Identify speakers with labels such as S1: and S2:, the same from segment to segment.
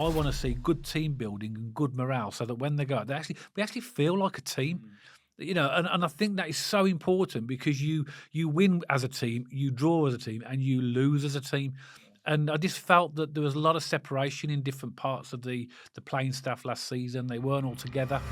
S1: I want to see good team building and good morale, so that when they go out, we actually feel like a team. And I think that is so important, because you win as a team, you draw as a team, and you lose as a team. And I just felt that there was a lot of separation in different parts of the playing staff last season. They weren't all together.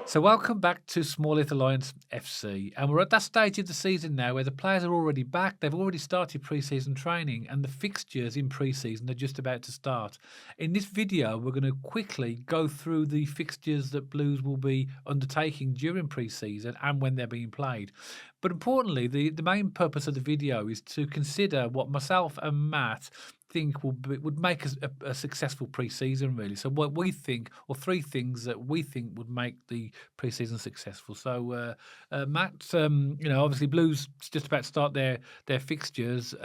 S1: So welcome back to Small Little Lions FC, and we're at that stage of the season now where the players are already back. They've already started pre-season training, and the fixtures in pre-season are just about to start. In this video, we're going to quickly go through the fixtures that Blues will be undertaking during pre-season and when they're being played. But importantly, the main purpose of the video is to consider what myself and Matt think would make a successful pre-season, really. So what we think, or three things that we think would make the pre-season successful. So Matt, obviously Blues just about to start their fixtures. Do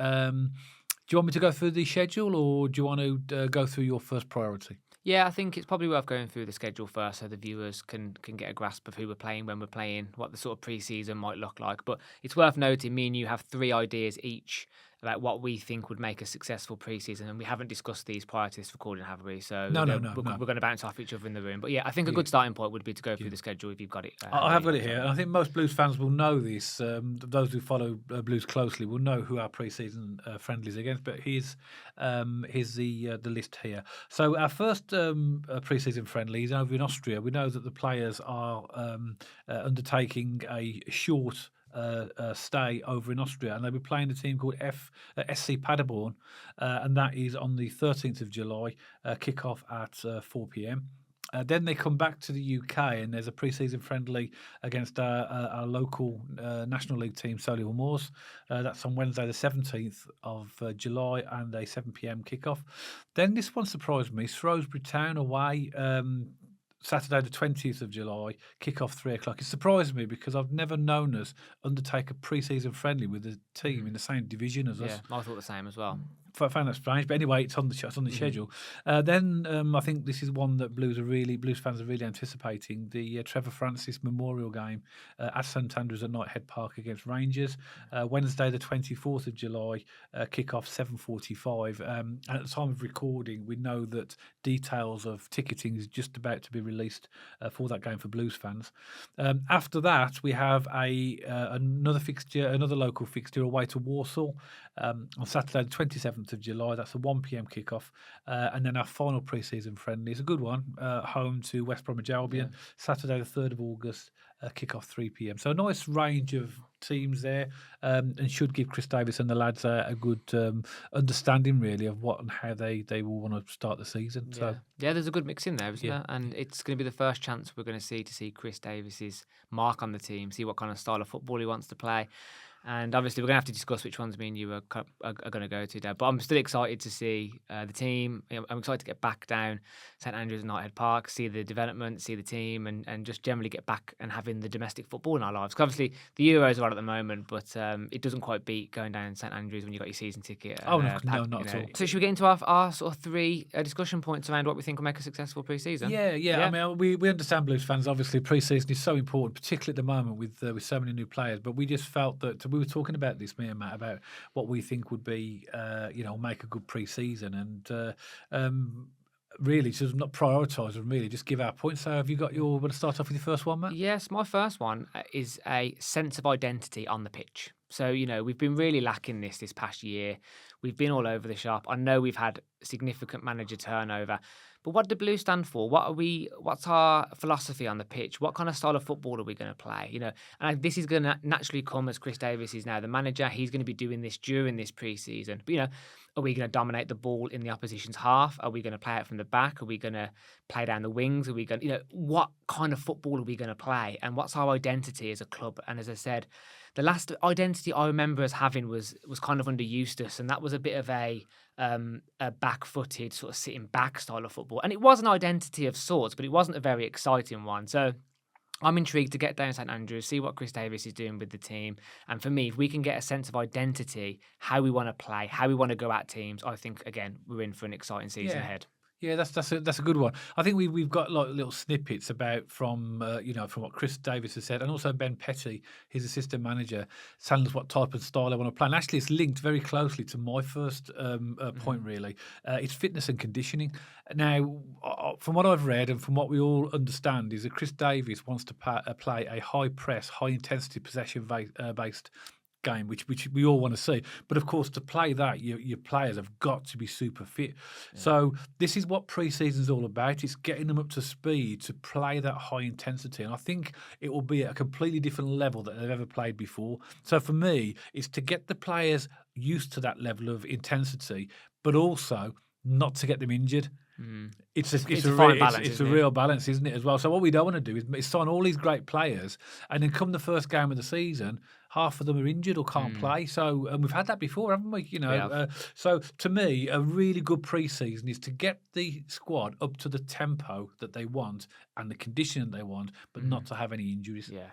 S1: you want me to go through the schedule, or do you want to go through your first priority?
S2: Yeah, I think it's probably worth going through the schedule first, so the viewers can get a grasp of who we're playing, when we're playing, what the sort of pre-season might look like. But it's worth noting, me and you have three ideas each about what we think would make a successful pre-season, and we haven't discussed these prior to this recording, have we? So
S1: No.
S2: we're going to bounce off each other in the room. But yeah, I think a good starting point would be to go through the schedule if you've got it.
S1: I have got it here, and I think most Blues fans will know this. Those who follow Blues closely will know who our pre-season friendlies against. But here's the list here. So our first pre-season friendly is over in Austria. We know that the players are undertaking a short stay over in Austria, and they'll be playing a team called SC Paderborn, and that is on the 13th of July, kick-off at 4 p.m. Then they come back to the UK, and there's a pre-season friendly against our local National League team, Solihull Moors. That's on Wednesday, the 17th of July, and a 7 p.m. kickoff. Then this one surprised me: Shrewsbury Town away. Saturday the 20th of July, kick-off 3 o'clock. It surprised me, because I've never known us undertake a pre-season friendly with a team in the same division as us.
S2: Yeah, I thought the same as well.
S1: I found that strange, but anyway, it's on the schedule. Then I think this is one that Blues fans are really anticipating: the Trevor Francis Memorial game at St.Andrews at Knighthead Park against Rangers, Wednesday the 24th of July, kick-off 7:45. And at the time of recording, we know that details of ticketing is just about to be released for that game for Blues fans. After that, we have another local fixture away to Warsaw on Saturday the 27th of July. That's a 1 p.m. kickoff, and then our final pre-season friendly is a good one, home to West Bromwich Albion, Saturday the 3rd of August, kickoff 3 p.m. So a nice range of teams there, and should give Chris Davis and the lads a good understanding, really, of what and how they will want to start the season. So
S2: there's a good mix in there, isn't there? And it's going to be the first chance we're going to see Chris Davis's mark on the team, see what kind of style of football he wants to play. And obviously, we're going to have to discuss which ones me and you are going to go to there. But I'm still excited to see the team. I'm excited to get back down St.Andrews and Knighthead Park, see the development, see the team, and just generally get back and having the domestic football in our lives. 'Cause obviously, the Euros are on at the moment, but it doesn't quite beat going down St.Andrews when you've got your season ticket.
S1: No, not at all.
S2: So should we get into our sort of three discussion points around what we think will make a successful pre-season?
S1: Yeah. I mean, we understand, Blues fans, obviously pre-season is so important, particularly at the moment with so many new players. But we just felt that we were talking about this, me and Matt, about what we think would be, make a good pre-season, and really just not prioritise and really just give our points. So have you got want to start off with your first one, Matt?
S2: Yes, my first one is a sense of identity on the pitch. So, we've been really lacking this past year. We've been all over the shop. I know we've had significant manager turnover. But what do Blues stand for? What's our philosophy on the pitch? What kind of style of football are we going to play? And this is going to naturally come as Chris Davis is now the manager. He's going to be doing this during this pre-season. But, are we going to dominate the ball in the opposition's half? Are we going to play it from the back? Are we going to play down the wings? Are we going what kind of football are we going to play? And what's our identity as a club? And as I said, the last identity I remember us having was kind of under Eustace, and that was a bit of a back-footed, sort of sitting back style of football. And it was an identity of sorts, but it wasn't a very exciting one. So I'm intrigued to get down St.Andrews, see what Chris Davis is doing with the team. And for me, if we can get a sense of identity, how we want to play, how we want to go at teams, I think, again, we're in for an exciting season ahead.
S1: Yeah, that's a good one. I think we've got like little snippets about from from what Chris Davis has said, and also Ben Petty, his assistant manager, telling us what type of style they want to play. And actually, it's linked very closely to my first point. Really, it's fitness and conditioning. Now, from what I've read and from what we all understand, is that Chris Davis wants to play a high press, high intensity possession based game, which we all want to see. But of course, to play that, your players have got to be super fit.
S2: Yeah.
S1: So this is what pre-season is all about. It's getting them up to speed to play that high intensity. And I think it will be at a completely different level that they've ever played before. So for me, it's to get the players used to that level of intensity, but also not to get them injured. It's a
S2: fine balance,
S1: it's a
S2: isn't it?
S1: real balance, isn't it, as well? So what we don't want to do is sign all these great players, and then come the first game of the season, half of them are injured or can't play. So, and we've had that before, haven't we? So to me, a really good pre-season is to get the squad up to the tempo that they want and the condition that they want, but not to have any injuries.
S2: Yeah.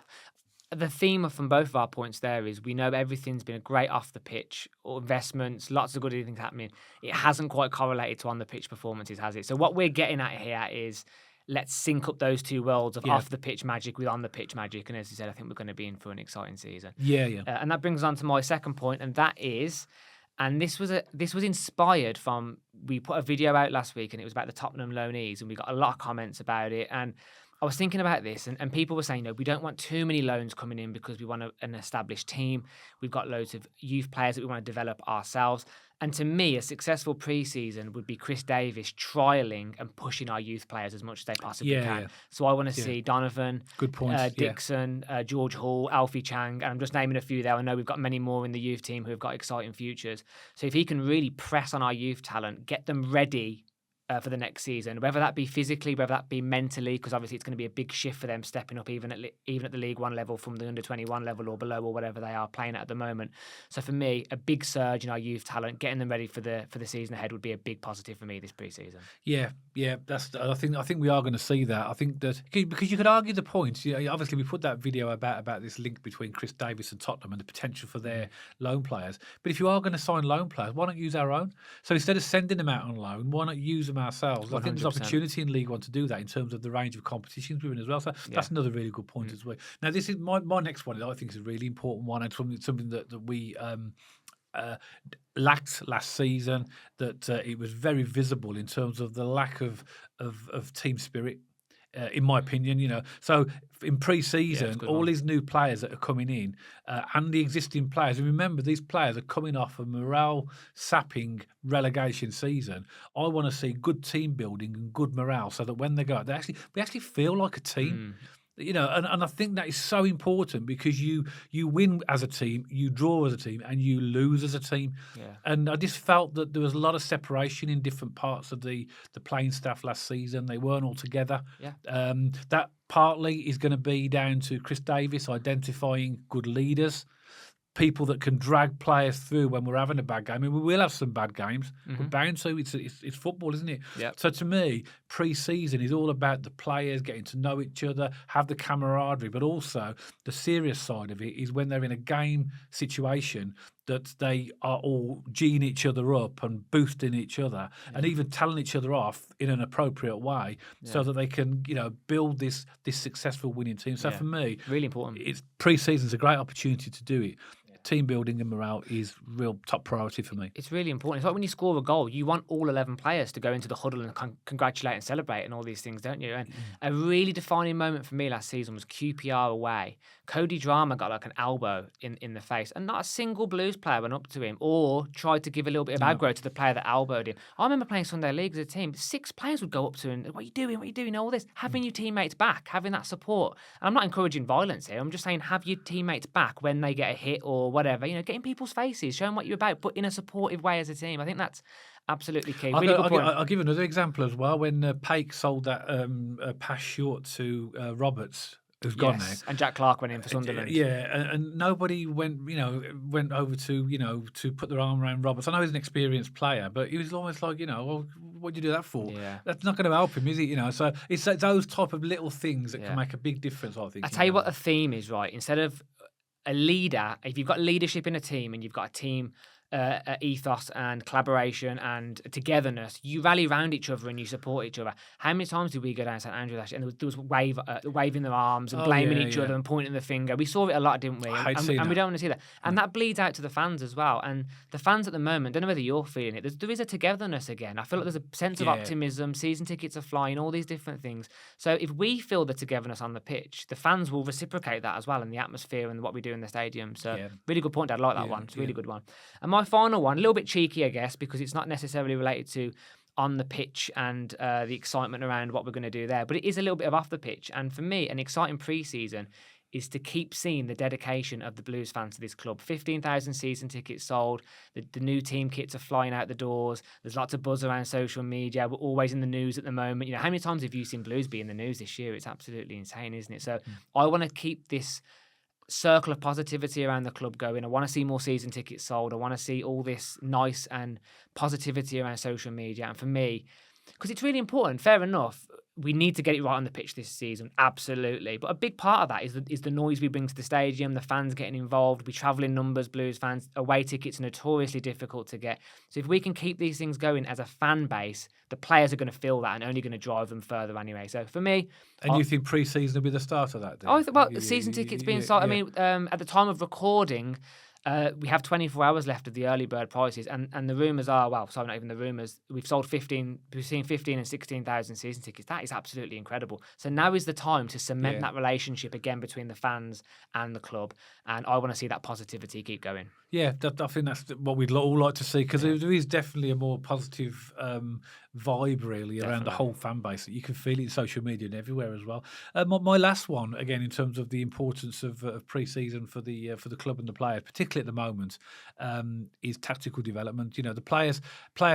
S2: The theme from both of our points there is we know everything's been great off the pitch, or investments, lots of good things happening. It hasn't quite correlated to on the pitch performances, has it? So what we're getting at here is let's sync up those two worlds of off the pitch magic with on the pitch magic. And as you said, I think we're going to be in for an exciting season.
S1: Yeah.
S2: And that brings us on to my second point, and that is, and this was inspired from, we put a video out last week and it was about the Tottenham loanees, and we got a lot of comments about it. And I was thinking about this, and people were saying, we don't want too many loans coming in because we want an established team. We've got loads of youth players that we want to develop ourselves. And to me, a successful pre-season would be Chris Davis trialling and pushing our youth players as much as they possibly can.
S1: Yeah.
S2: So I want to see Donovan,
S1: Good points.
S2: Dixon, George Hall, Alfie Chang, and I'm just naming a few there. I know we've got many more in the youth team who have got exciting futures. So if he can really press on our youth talent, get them ready for the next season, whether that be physically, whether that be mentally, because obviously it's going to be a big shift for them stepping up even at the League One level from the under-21 level or below or whatever they are playing at the moment. So for me, a big surge in our youth talent, getting them ready for the season ahead would be a big positive for me this pre-season.
S1: Yeah. I think we are going to see that. I think that because you could argue the point. Obviously we put that video about this link between Chris Davis and Tottenham and the potential for their loan players. But if you are going to sign loan players, why not use our own? So instead of sending them out on loan, why not use them ourselves? I think there's
S2: 100%.
S1: opportunity in League One to do that in terms of the range of competitions we're in as well. So that's another really good point as well. Now, this is my next one. I think is a really important one, and something that we lacked last season. That it was very visible in terms of the lack of team spirit. In my opinion, so in pre-season, all these new players that are coming in and the existing players, and remember, these players are coming off a morale-sapping relegation season. I want to see good team building and good morale so that when they go out, we actually feel like a team. And I think that is so important because you win as a team, you draw as a team, and you lose as a team.
S2: Yeah.
S1: And I just felt that there was a lot of separation in different parts of the playing staff last season. They weren't all together.
S2: Yeah.
S1: That partly is going to be down to Chris Davis identifying good leaders, people that can drag players through when we're having a bad game. I mean, we will have some bad games. We're bound to. It's football, isn't it?
S2: Yep.
S1: So to me, pre-season is all about the players getting to know each other, have the camaraderie, but also the serious side of it is when they're in a game situation that they are all geeing each other up and boosting each other and even telling each other off in an appropriate way so that they can, build this successful winning team. So for me,
S2: really important.
S1: It's pre-season's a great opportunity to do it. Team building and morale is real top priority for me.
S2: It's really important. It's like when you score a goal, you want all 11 players to go into the huddle and congratulate and celebrate and all these things, don't you? And a really defining moment for me last season was QPR away. Cody Drama got like an elbow in the face, and not a single Blues player went up to him or tried to give a little bit of aggro to the player that elbowed him. I remember playing Sunday League as a team. 6 players would go up to him, what are you doing? What are you doing? All this. Having your teammates back, having that support. And I'm not encouraging violence here. I'm just saying have your teammates back when they get a hit or whatever. Get in people's faces, show them what you're about, but in a supportive way as a team. I think that's absolutely key. Really good point.
S1: I'll give another example as well. When Paik sold that pass short to Roberts, who's gone now,
S2: and Jack Clark went in for Sunderland.
S1: And nobody went over to put their arm around Roberts. I know he's an experienced player, but he was almost like, well, what do you do that for?
S2: Yeah.
S1: That's not going to help him, is it? So it's those type of little things that can make a big difference, I think.
S2: I tell you what the theme is, right? Instead of a leader, if you've got leadership in a team and you've got a team ethos and collaboration and togetherness. You rally around each other and you support each other. How many times did we go down St. Andrews last year and there was waving their arms and blaming each other and pointing the finger? We saw it a lot, didn't we?
S1: I hate seeing
S2: And we
S1: that.
S2: don't want to see that. And that bleeds out to the fans as well. And the fans at the moment, don't know whether you're feeling it, there is a togetherness again. I feel like there's a sense of optimism, season tickets are flying, all these different things. So if we feel the togetherness on the pitch, the fans will reciprocate that as well, and the atmosphere and what we do in the stadium. So really good point, Dad. I like that one. It's a really good one. And my final one, a little bit cheeky, I guess, because it's not necessarily related to on the pitch and the excitement around what we're going to do there, but it is a little bit of off the pitch. And for me, an exciting pre-season is to keep seeing the dedication of the Blues fans to this club. 15,000 season tickets sold. The new team kits are flying out the doors. There's lots of buzz around social media. We're always in the news at the moment. You know, how many times have you seen Blues be in the news this year? It's absolutely insane, isn't it? So I want to keep this circle of positivity around the club going. I want to see more season tickets sold. I want to see all this nice and positivity around social media. And for me, because it's really important, fair enough, we need to get it right on the pitch this season, absolutely. But a big part of that is the noise we bring to the stadium, the fans getting involved. We travel in numbers, Blues fans. Away tickets are notoriously difficult to get. So if we can keep these things going as a fan base, the players are going to feel that and only going to drive them further anyway. So for me...
S1: And you think pre-season will be the start of that?
S2: The season tickets being sold... I mean, at the time of recording... we have 24 hours left of the early bird prices, and the rumours are, well, sorry, not even the rumours, we've sold 15 and 16,000 season tickets. That is absolutely incredible. So now is the time to cement that relationship again between the fans and the club, and I want to see that positivity keep going.
S1: Yeah, I think that's what we'd all like to see, because there is definitely a more positive vibe, really, around the whole fan base. You can feel it in social media and everywhere as well. My last one, again, in terms of the importance of pre-season for the club and the players, particularly at the moment, is tactical development. You know, the players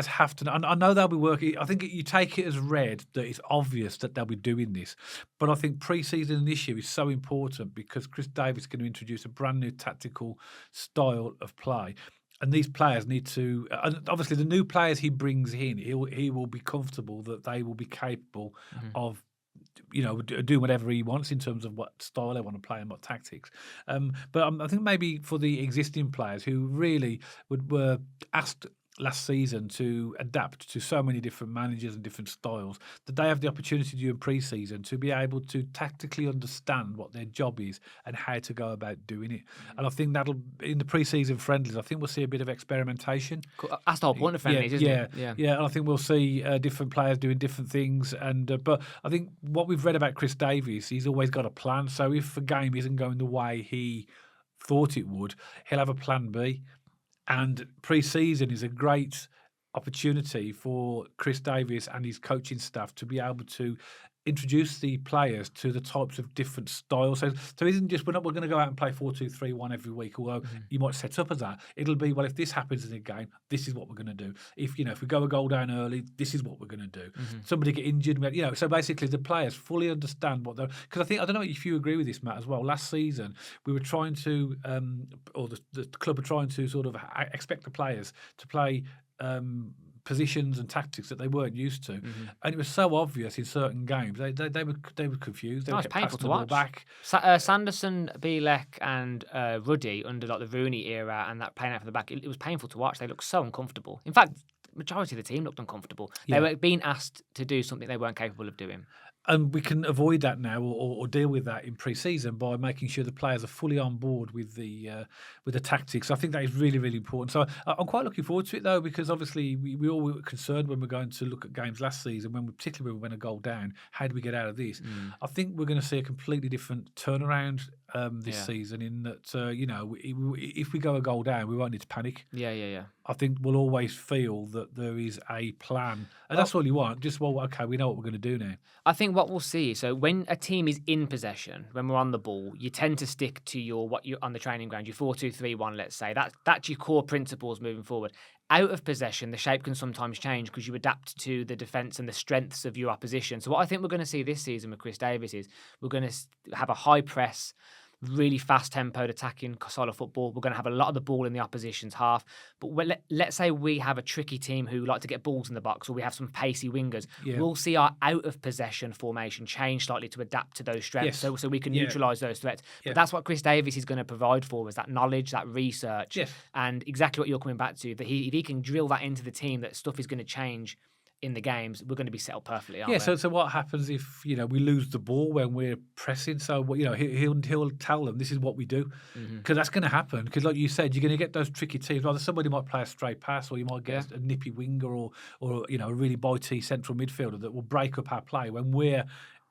S1: have to. I know they'll be working. I think you take it as read that it's obvious that they'll be doing this, but I think pre-season this year is so important because Chris Davis is going to introduce a brand new tactical style of play. And these players need to, and obviously the new players he brings in, he will be comfortable that they will be capable of, you know, doing whatever he wants in terms of what style they want to play and what tactics. But I think maybe for the existing players who really were asked last season to adapt to so many different managers and different styles, that they have the opportunity during pre-season to be able to tactically understand what their job is and how to go about doing it. And I think that'll, in the pre-season friendlies, I think we'll see a bit of experimentation.
S2: That's the whole point of friendlies, isn't it?
S1: Yeah. And I think we'll see different players doing different things. And but I think what we've read about Chris Davies, he's always got a plan. So if a game isn't going the way he thought it would, he'll have a plan B. And pre-season is a great opportunity for Chris Davies and his coaching staff to be able to introduce the players to the types of different styles. So it isn't just we're going to go out and play 4-2-3-1 every week, although you might set up as that. It'll be, well, if this happens in a game, this is what we're going to do. If we go a goal down early, this is what we're going to do. Somebody get injured, so basically the players fully understand what they're, because I don't know if you agree with this, Matt, as well. Last season we were trying to, or the club were trying to sort of expect the players to play positions and tactics that they weren't used to, and it was so obvious in certain games. They were confused. They
S2: was painful to watch. Back. Sanderson, Bielek, and Ruddy under like the Rooney era, and that playing out from the back, it was painful to watch. They looked so uncomfortable. In fact, majority of the team looked uncomfortable. They were being asked to do something they weren't capable of doing.
S1: And we can avoid that now, or deal with that in pre-season by making sure the players are fully on board with the tactics. I think that is really, really important. So I'm quite looking forward to it, though, because obviously we all were concerned when we're going to look at games last season, particularly when we went a goal down, how do we get out of this? I think we're going to see a completely different turnaround this season, in that, if we go a goal down, we won't need to panic.
S2: Yeah.
S1: I think we'll always feel that there is a plan. And that's all you want. Just, okay, we know what we're going to do now.
S2: I think what we'll see, so when a team is in possession, when we're on the ball, you tend to stick to what you're on the training ground, your 4-2-3-1, let's say. That's your core principles moving forward. Out of possession, the shape can sometimes change because you adapt to the defence and the strengths of your opposition. So what I think we're going to see this season with Chris Davies is we're going to have a high press, really fast-tempoed attacking style of football. We're going to have a lot of the ball in the opposition's half. But let's say we have a tricky team who like to get balls in the box, or we have some pacey wingers.
S1: Yeah.
S2: We'll see our out-of-possession formation change slightly to adapt to those strengths,
S1: Yes.
S2: so we can
S1: Yeah.
S2: neutralise those threats.
S1: Yeah.
S2: But that's what Chris Davies is going to provide for us, that knowledge, that research,
S1: Yes.
S2: and exactly what you're coming back to, that if he can drill that into the team, that stuff is going to change in the games, we're going to be set up perfectly, aren't
S1: Yeah,
S2: we?
S1: so what happens if we lose the ball when we're pressing? So he'll tell them this is what we do, because that's going to happen. Because like you said, you're going to get those tricky teams. Either somebody might play a straight pass, or you might get a nippy winger, or a really bitey central midfielder that will break up our play when we're.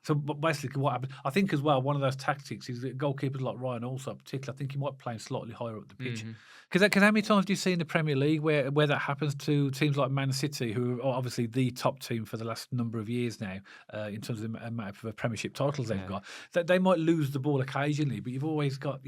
S1: So basically, what happens? I think as well, one of those tactics is that goalkeepers like Ryan also, particularly, I think he might play slightly higher up the pitch. Because how many times do you see in the Premier League where that happens to teams like Man City, who are obviously the top team for the last number of years now, in terms of the amount of Premiership titles they've got, that they might lose the ball occasionally, but you've always got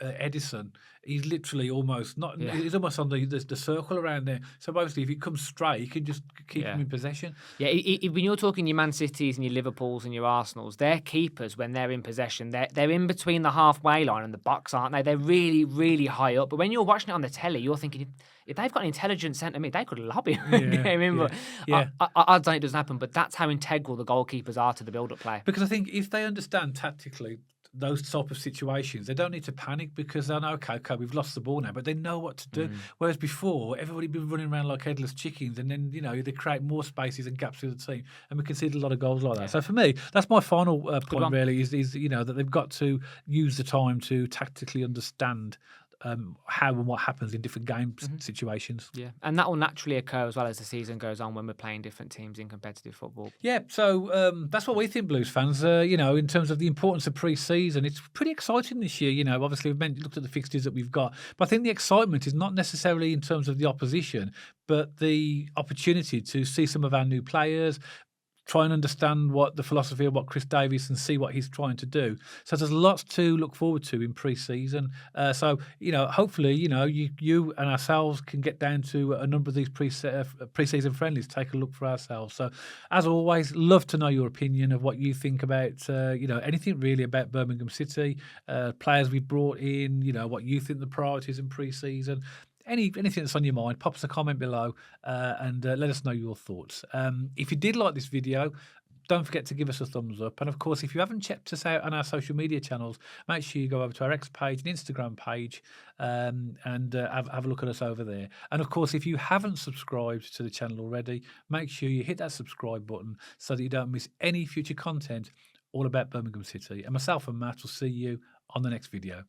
S1: Edison. He's literally almost not.
S2: Yeah.
S1: He's almost on the circle around there. So obviously, if he comes straight, you can just keep him in possession.
S2: Yeah, when you're talking your Man Cities and your Liverpools and your Arsenals, their keepers, when they're in possession, they're in between the halfway line and the box, aren't they? They're really, really high up. But when you're watching it on the telly, you're thinking, if they've got an intelligent centre mid, they could lob him. Odds on it doesn't happen, but that's how integral the goalkeepers are to the build-up play.
S1: Because I think if they understand tactically those type of situations, they don't need to panic, because they know, okay, we've lost the ball now, but they know what to do. Whereas before, everybody been running around like headless chickens, and then they create more spaces and gaps with the team, and we conceded a lot of goals like that. So for me, that's my final point. Really, is that they've got to use the time to tactically understand how and what happens in different game situations.
S2: Yeah, and that will naturally occur as well as the season goes on when we're playing different teams in competitive football.
S1: Yeah, so that's what we think, Blues fans. In terms of the importance of pre-season, it's pretty exciting this year. Obviously we've looked at the fixtures that we've got, but I think the excitement is not necessarily in terms of the opposition, but the opportunity to see some of our new players, try and understand what the philosophy of what Chris Davies, and see what he's trying to do. So there's lots to look forward to in pre-season. So hopefully, you and ourselves can get down to a number of these pre-season friendlies, take a look for ourselves. So as always, love to know your opinion of what you think about anything really about Birmingham City, players we've brought in, what you think the priorities in pre-season. Anything that's on your mind, pop us a comment below and let us know your thoughts. If you did like this video, don't forget to give us a thumbs up. And of course, if you haven't checked us out on our social media channels, make sure you go over to our X page and Instagram page and have a look at us over there. And of course, if you haven't subscribed to the channel already, make sure you hit that subscribe button so that you don't miss any future content all about Birmingham City. And myself and Matt will see you on the next video.